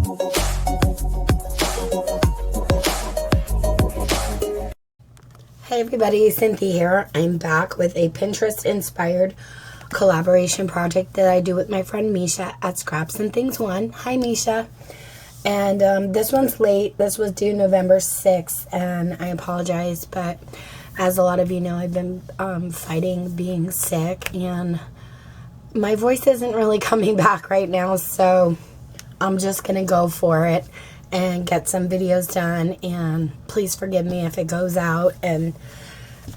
Hey everybody, Cynthia here. I'm back with a Pinterest inspired collaboration project that I do with my friend Misha at ScrapsandThings1. Hi Misha. And this one's late. This was due November 6th, and I apologize, but as a lot of you know, I've been fighting being sick, and my voice isn't really coming back right now, so I'm just going to go for it and get some videos done, and please forgive me if it goes out and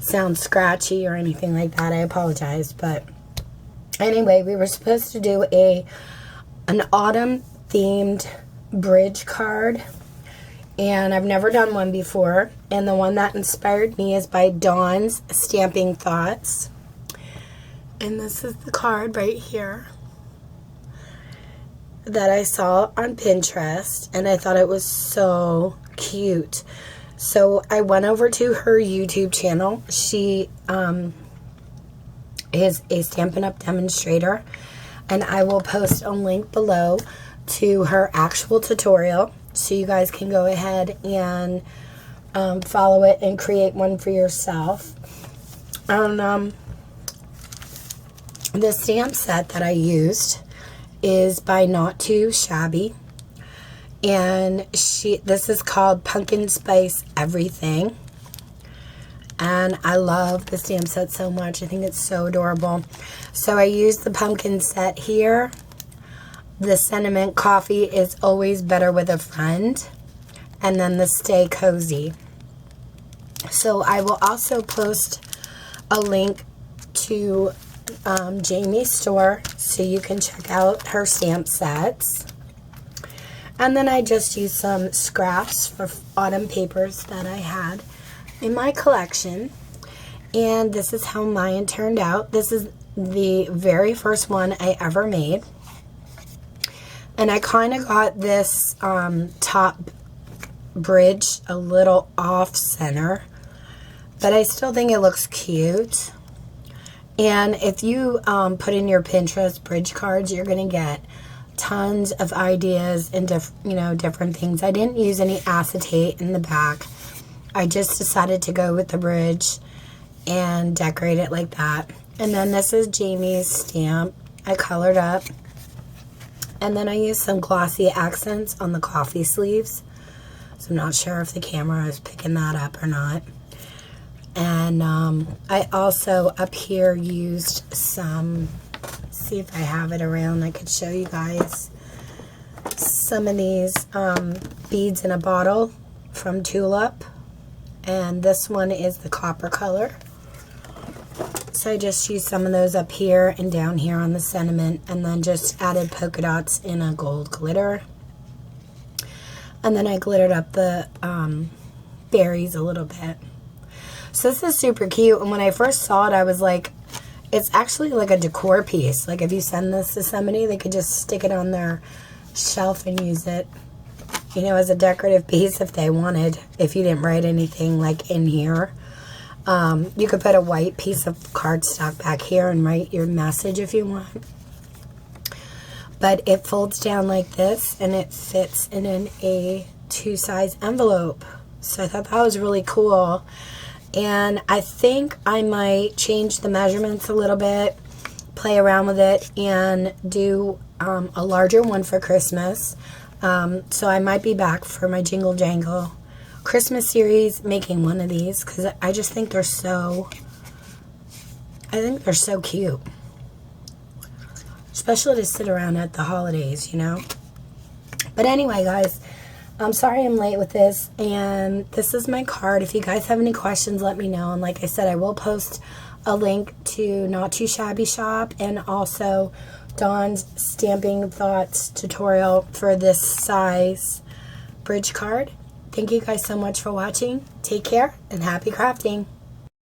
sounds scratchy or anything like that. I apologize, but anyway, we were supposed to do an autumn themed bridge card, and I've never done one before, and the one that inspired me is by Dawn's Stamping Thoughts, and this is the card right here that I saw on Pinterest, and I thought it was so cute. So I went over to her YouTube channel. She is a Stampin' Up! Demonstrator, and I will post a link below to her actual tutorial, so you guys can go ahead and follow it and create one for yourself. The stamp set that I used is by Not Too Shabby, and this is called Pumpkin Spice Everything, and I love the stamp set so much. I think it's so adorable. So I used the pumpkin set here. The sentiment, coffee is always better with a friend, and then the stay cozy. So I will also post a link to Jamie's store so you can check out her stamp sets. And then I just used some scraps for autumn papers that I had in my collection, and this is how mine turned out. This is the very first one I ever made, and I kind of got this top bridge a little off center, but I still think it looks cute. And if you put in your Pinterest bridge cards, you're going to get tons of ideas and different things. I didn't use any acetate in the back. I just decided to go with the bridge and decorate it like that. And then this is Jamie's stamp. I colored up. And then I used some glossy accents on the coffee sleeves. So I'm not sure if the camera is picking that up or not. And I also up here used some, see if I have it around, I could show you guys some of these beads in a bottle from Tulip, and this one is the copper color. So I just used some of those up here and down here on the sentiment, and then just added polka dots in a gold glitter, and then I glittered up the berries a little bit. So this is super cute, and when I first saw it, I was like, it's actually like a decor piece. Like if you send this to somebody, they could just stick it on their shelf and use it, as a decorative piece if they wanted, if you didn't write anything like in here. You could put a white piece of cardstock back here and write your message if you want. But it folds down like this, and it fits in an A2 size envelope. So I thought that was really cool. And I think I might change the measurements a little bit, play around with it, and do a larger one for Christmas. So I might be back for my Jingle Jangle Christmas series making one of these, because I just think they're so cute. Especially to sit around at the holidays, But anyway, guys, I'm sorry I'm late with this, and this is my card. If you guys have any questions, let me know. And like I said, I will post a link to Not Too Shabby Shop and also Dawn's Stamping Thoughts tutorial for this size bridge card. Thank you guys so much for watching. Take care and happy crafting.